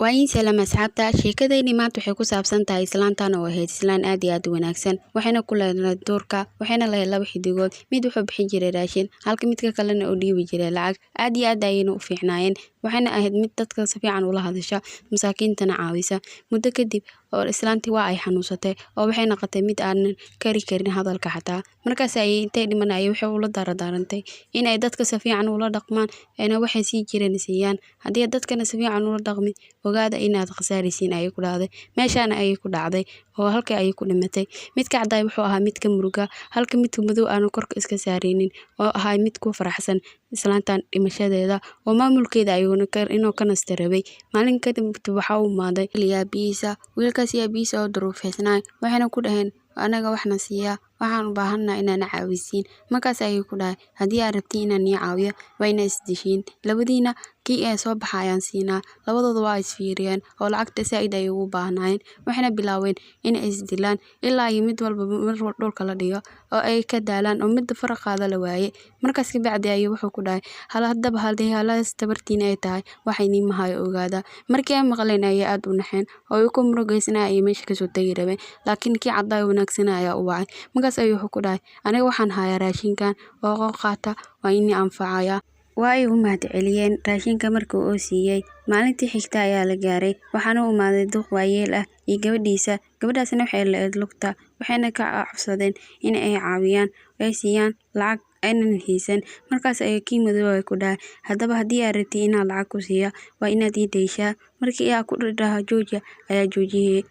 Waayin salaam asxaabta sheekadayni maanta waxay ku saabsan tahay islaantan oo ahayd islaan aad iyo aad u wanaagsan waxayna ku leedahay doorka waxayna lahayd laba xidigood mid wuxuu bixin jiray raashin halka midka kalena uu dhiibi jiray lacag aad iyo aad ayayna u fiicnaayeen waxayna ahayd mid dadka si fiican ula hadasha masaakiintana caawisa muddo kadib oo islaantii waa ay xanuunsatay oo waxay noqotay mid aan kari karin hadalka xataa markaas ay intay dhimanayay waxay ula daaradaarantay in ay dadka si fiican ula dhaqmaan ayna waxay sii jireen siiyaan haddii dadkana si fiican ula dhaqmin ogaada inaad khasaaraysiin ayay ku dhacday meeshaana ayay ku dhacday oo halkii ayay ku dhimatay midka cadday wuxuu ahaa midka muruga halka midka madow aanu korka iska saaraynin oo ahaa mid ku faraxsan islaantan dhimashadeeda oo maamulkeeda ayuuna inuu ka nasta rabay maalin kadib waxa uu imaaday yaabihiisa wiilkaas yaabihiisa oo duruufeysnaa waxayna ku dhaheen anaga waxna siiya waxaan u baahannahay inaan caawisiin markaas ayay ku dhahay haddii aad rabtiin inaan ii caawiyo waa ina isdishiin labadiina kii ee soo baxa ayaan siinaa labadooda waa isfiiriyeen oo lacagta saaid ay ugu baahnaayeen waxayna bilaaween inay isdilaan ilaa ay mid walba mar dhulka la dhigo oo ay ka daalaan oo midda faraqaada la waaye markaas ka bacdi ayay wuxuu ku dhahay haddaba haddii halaas tabartiin ay tahay waxay nii mahayo ogaada markii ay maqleen ayay aad u naxeen oo ay ku murugaysnaa ay meesha kasoo tagi rabeen laakiin kii cadday wanaagsanaa ayaa u wacay markaas ayuu wuxuu ku dhahay aniga waxaan hayaa raashinkan oo qaata waa inii anfacaya waa ay u mahadceliyeen raashinka markii uu siiyey maalintii xigta ayaa la gaaray waxaana u imaaday duq waayeel ah iyo gabadhiisa gabadhaasna waxay la-eed lugta waxayna ka cabsadeen in ay caawiyaan ay siiyaan lacag aynan haysan markaas ayay kii madow ay ku dhahay haddaba haddii aad rabtid inaad lacag ku siiya waa inaad ii dayshaa markii aa ku dhaha jooja ayaa joojiyey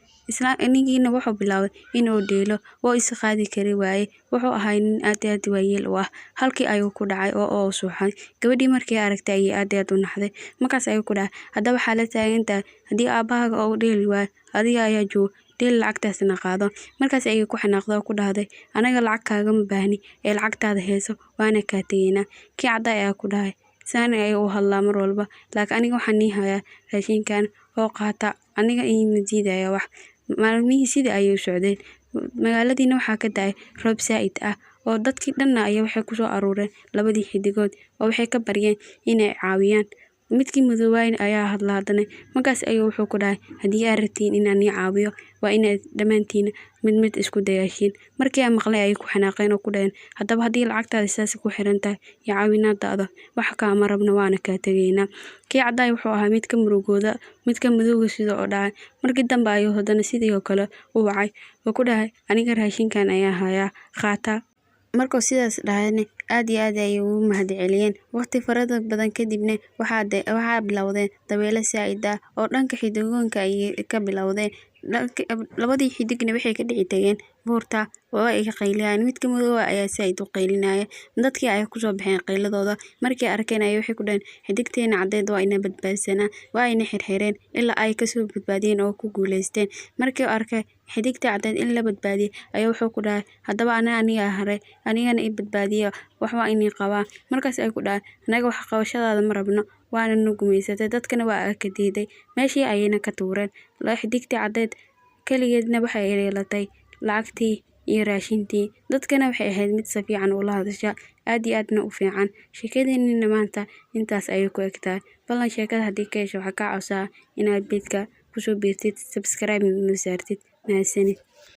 ninkiina wuxuu bilaabay inuu dheelo oo is qaadi kari waaye wuxuu ahaa nin aad iyo aad waayeel u ah halkii ayuu ku dhacay oo suuxay gabadhii markii aragtay ayay aad iyo aad u naxday markaas ayuu ku dhahay haddaba waxaa la taagantahay haddii aabbahaaga oo dheeli waayo adiga ayaa jooga dheel lacagtaasna qaado markaas ayay ku xanaaqday oo ku dhahday anaga lacag kaagama baahni ee lacagtaada heeso waana kaa tegaynaa kii cadday ayaa ku dhahay saan ayay u hadlaa mar walba laakiin aniga waxaan nii hayaa raashinkan oo qaata aniga iima diidaya wax maalmihii sidii ayay u socdeen magaaladiina waxaa ka daay roob saa'id ah oo dadkii dhanna ayaa waxay ku soo aruureen labadii xidigood oo waxay ka baryeen inay caawiyaan midkii madoowayn ayaa hadla haddana markaas ayuu wuxuu ku dhahay haddii aad rabtiin inaan ii caawiyo waa inaad dhammaantiina mid isku dayaashiin markii aan maqlay ayay ku xanaaqeen oo ku dhaheen haddaba haddii lacagtaada saasi ku xiran tahay iyo caawinaadaada wax kaama rabno waana kaa tegaynaa kii caddaay wuxuu ahaa midka murugooda midka madowga sida oo dhacay markii dambe ayuu haddana sidii oo kale u wacay oo ku dhahay aniga raashinkan ayaa hayaa qaata markuu sidaas dhahayna aad iyo aad ayay ugu mahadceliyeen waqti farada badan kadibna waxaa bilowdeen dabeelo saa'id ah oo dhanka xidigoonka ayay ka bilowdeen labadii xidigna waxay ka dhici tageen buurta oo ay ka qayliyaan midka madow ayaa saa'id u qaylinaya dadkii ay ku soo baxeen qayladooda markii arkeen ay waxay ku dhaheen xidigteena caddeed waa ina badbaadsanaa waa ina xirxireen ilaa ay kasoo badbaadiyeen oo ku guuleysteen markii arkay xidigta caddeed in la badbaadiyay ayaa wuxuu ku dhahay haddaba aniga haray anigana i badbaadiya wax waa inii qabaa markaas ay ku dhahay anaga wax qabashadaada ma rabno waana nu gumaysatay dadkana waa ka diiday meeshii ayayna ka tuureen xidigtii caddeed keligeedna waxay yeelatay lacagtii iyo raashintii dadkana waxay ahayd mid si fiican ula hadasha aad iyo aadna u fiican sheekadeenina maanta intaas ayay ku egtahay ballan sheekada haddii ka hesho waxaa kaa codsaa inaad beedka kusoo biirtid subscribe noo saartid mahadsanid